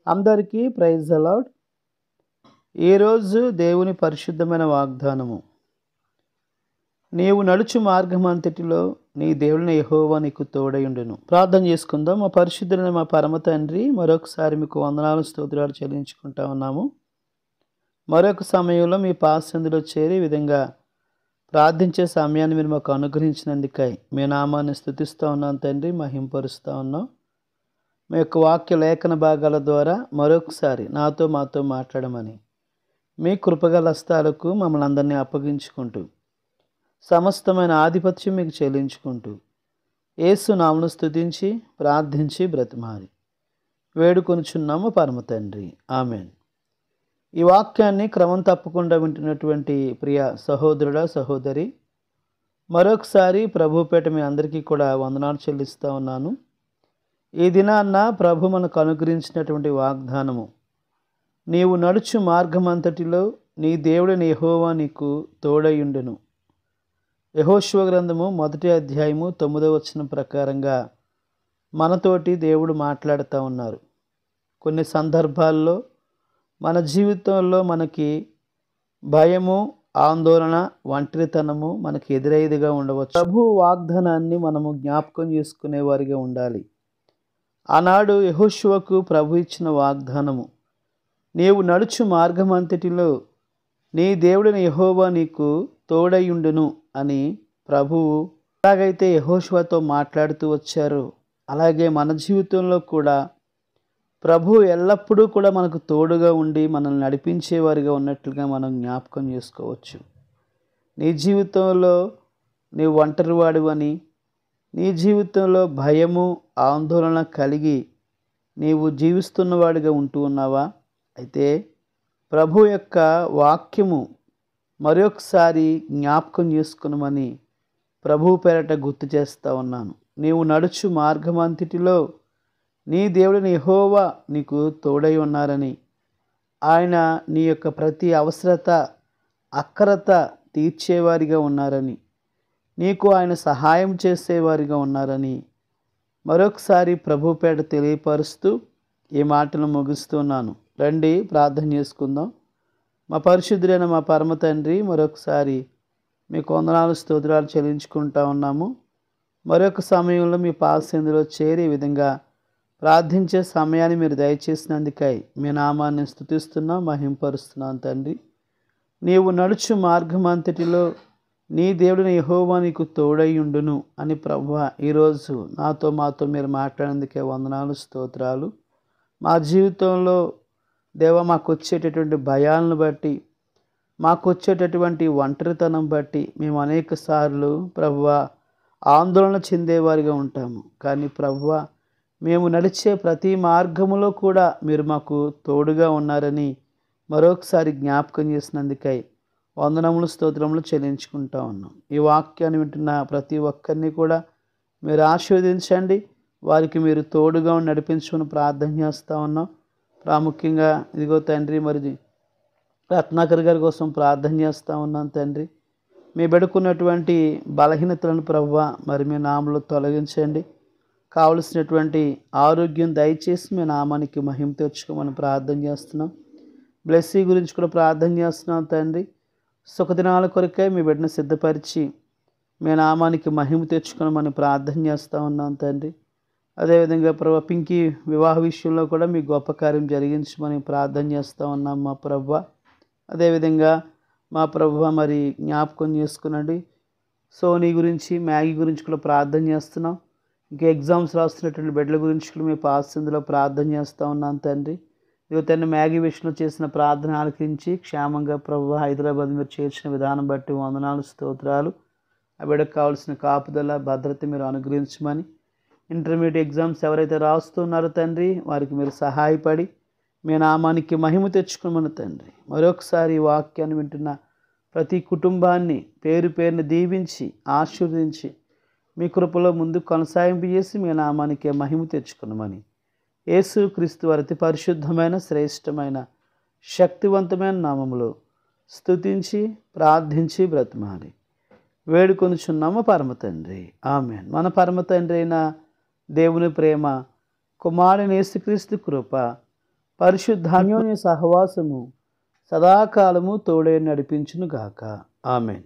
అందరికీ praise the lord. ఈరోజు దేవుని పరిశుద్ధమైన వాగ్దానము. నీవు నడుచు మార్గమంతటిలో నీ దేవుని యెహోవా నీకు తోడయుండును. ప్రార్థన చేసుకుందాం. మా పరిశుద్ధులైన మా పరమ తండ్రి, మరొకసారి మీకు వందనాలు స్తోత్రాలు చెల్లించుకుంటా ఉన్నాము. మరొక సమయంలో మీ పాసందులో చేరి ఈ విధంగా ప్రార్థించే సమయాన్ని మీరు మాకు అనుగ్రహించినందుకై మీ నామాన్ని స్తుతిస్తూ ఉన్నాం తండ్రి, మహింపరుస్తూ ఉన్నాం. మీ యొక్క వాక్య లేఖన భాగాల ద్వారా మరొకసారి మాతో మాట్లాడమని మీ కృపగల హస్తాలకు మమ్మల్ని అందరినీ అప్పగించుకుంటూ సమస్తమైన ఆధిపత్యం మీకు చెల్లించుకుంటూ యేసు నామమును స్తుతించి ప్రార్థించి బ్రతిమాలి వేడుకొనుచున్నాము పరమ తండ్రి, ఆమెన్. ఈ వాక్యాన్ని క్రమం తప్పకుండా వింటున్నటువంటి ప్రియ సహోదరుడా సహోదరి, మరొకసారి ప్రభుపేట మీ అందరికీ కూడా వందనాలు చెల్లిస్తూ ఉన్నాను. ఈ దినాన్న ప్రభు మనకు అనుగ్రహించినటువంటి వాగ్దానము, నీవు నడుచు మార్గమంతటిలో నీ దేవుడైన యెహోవా నీకు తోడయుండును. యెహోషువ గ్రంథము 1వ అధ్యాయము 9వ వచనం ప్రకారంగా మనతోటి దేవుడు మాట్లాడుతూ ఉన్నారు. కొన్ని సందర్భాల్లో మన జీవితంలో మనకి భయము, ఆందోళన, ఒంటరితనము మనకి ఎదురైదిగా ఉండవచ్చు. ప్రభు వాగ్దానాన్ని మనము జ్ఞాపకం చేసుకునే వారిగా ఉండాలి. ఆనాడు యెహోషువకు ప్రభు ఇచ్చిన వాగ్దానము, నీవు నడుచు మార్గమంతటిలో నీ దేవుడైన యెహోవా నీకు తోడయుండును అని ప్రభువు ఎలాగైతే యెహోషువతో మాట్లాడుతూ వచ్చారో, అలాగే మన జీవితంలో కూడా ప్రభు ఎల్లప్పుడూ కూడా మనకు తోడుగా ఉండి మనల్ని నడిపించేవారిగా ఉన్నట్లుగా మనం జ్ఞాపకం చేసుకోవచ్చు. నీ జీవితంలో నీవు ఒంటరివాడివని, నీ జీవితంలో భయము, ఆందోళన కలిగి నీవు జీవిస్తున్నవాడిగా ఉంటూ ఉన్నావా? అయితే ప్రభు యొక్క వాక్యము మరొకసారి జ్ఞాపకం చేసుకునమని ప్రభు పేరట గుర్తు చేస్తూ ఉన్నాను. నీవు నడుచు మార్గమంతటిలో నీ దేవుడిని యెహోవా నీకు తోడై ఉన్నారని, ఆయన నీ యొక్క ప్రతి అవసరత, అక్కరత తీర్చేవారిగా ఉన్నారని, నీకు ఆయన సహాయం చేసేవారిగా ఉన్నారని మరొకసారి ప్రభు పేట తెలియపరుస్తూ ఈ మాటను ముగిస్తున్నాను. రండి ప్రార్థన చేసుకుందాం. మా పరిశుద్ధులైన మా పరమ తండ్రి, మరొకసారి మీకు వందనాలు స్తోత్రాలు చెల్లించుకుంటా ఉన్నాము. మరొక సమయంలో మీ పాసందులో చేరి ఈ విధంగా ప్రార్థించే సమయాన్ని మీరు దయచేసినందుకై మీ నామాన్ని స్తుతిస్తున్నాం, మహింపరుస్తున్నాం తండ్రి. నీవు నడుచు మార్గమంతటిలో నీ దేవుడిని యెహోవా నీకు తోడయుండును అని ప్రభువా ఈరోజు మాతో మీరు మాట్లాడేందుకే వందనాలు స్తోత్రాలు. మా జీవితంలో దేవా మాకు వచ్చేటటువంటి భయాలను బట్టి, మాకు వచ్చేటటువంటి ఒంటరితనం బట్టి మేము అనేక సార్లు ప్రభువా ఆందోళన చెందేవారిగా ఉంటాము. కానీ ప్రభువా మేము నడిచే ప్రతి మార్గములో కూడా మీరు మాకు తోడుగా ఉన్నారని మరొకసారి జ్ఞాపకం చేసినందుకై వందనములు స్తోత్రములు చెల్లించుకుంటా ఉన్నాం. ఈ వాక్యాన్ని వింటున్న ప్రతి ఒక్కరిని కూడా మీరు ఆశీర్వదించండి. వారికి మీరు తోడుగా నడిపించుకుని ప్రార్థన చేస్తూ ఉన్నాం. ప్రాముఖ్యంగా ఇదిగో తండ్రి, మరి రత్నాకర్ గారి కోసం ప్రార్థన చేస్తూ ఉన్నాం తండ్రి. మీ బెడుకున్నటువంటి బలహీనతలను ప్రభువా మరి మీ నామంలో తొలగించండి. కావలసినటువంటి ఆరోగ్యం దయచేసి మీ నామానికి మహిమ తెచ్చుకోమని ప్రార్థన చేస్తున్నాం. బ్లెస్సీ గురించి కూడా ప్రార్థన చేస్తున్నాం తండ్రి. సుఖదినాల కొరకై మీ బిడ్డను సిద్ధపరిచి మీ నామానికి మహిమ తెచ్చుకోమని ప్రార్థన చేస్తూ ఉన్నాం తండ్రి. అదేవిధంగా ప్రభు పింకీ వివాహ విషయంలో కూడా మీ గొప్ప కార్యం జరిగించమని ప్రార్థన చేస్తూ ఉన్నాం మా ప్రభువ. అదేవిధంగా మా ప్రభువ మరి జ్ఞాపకం చేసుకునండి. సోనీ గురించి, మ్యాగీ గురించి కూడా ప్రార్థన చేస్తున్నాం. ఇంకా ఎగ్జామ్స్ రాస్తున్నటువంటి బిడ్డల గురించి కూడా మీ పాసందులో ప్రార్థన చేస్తూ ఉన్నాం తండ్రి. ఇదిగో తండ్రి, మ్యాగీ విషయంలో చేసిన ప్రార్థన ఆలకించి క్షేమంగా ప్రభువా హైదరాబాద్ మీరు చేర్చిన విధానం బట్టి వందనాలు స్తోత్రాలు. ఆ బిడ్డకు కావాల్సిన కాపుదల, భద్రత మీరు అనుగ్రహించమని, ఇంటర్మీడియట్ ఎగ్జామ్స్ ఎవరైతే రాస్తున్నారో తండ్రి వారికి మీరు సహాయపడి మీ నామానికి మహిమ తెచ్చుకోమని తండ్రి. మరొకసారి ఈ వాక్యాన్ని వింటున్న ప్రతి కుటుంబాన్ని పేరు పేరుని దీవించి ఆశీర్వదించి మీ కృపలో ముందుకు కొనసాగింపు చేసి మీ నామానికి మహిమ తెచ్చుకున్నామని యేసు క్రీస్తు వారి అతి పరిశుద్ధమైన, శ్రేష్టమైన, శక్తివంతమైన నామములో స్తుతించి ప్రార్థించి బ్రతిమాలి వేడుకొనుచున్నాము పరమ తండ్రి, ఆమెన్. మన పరమ తండ్రి అయిన దేవుని ప్రేమ, కుమారుని యేసుక్రీస్తు కృప, పరిశుద్ధాన్యోన్య సహవాసము సదాకాలము తోడే నడిపించునుగాక. ఆమెన్.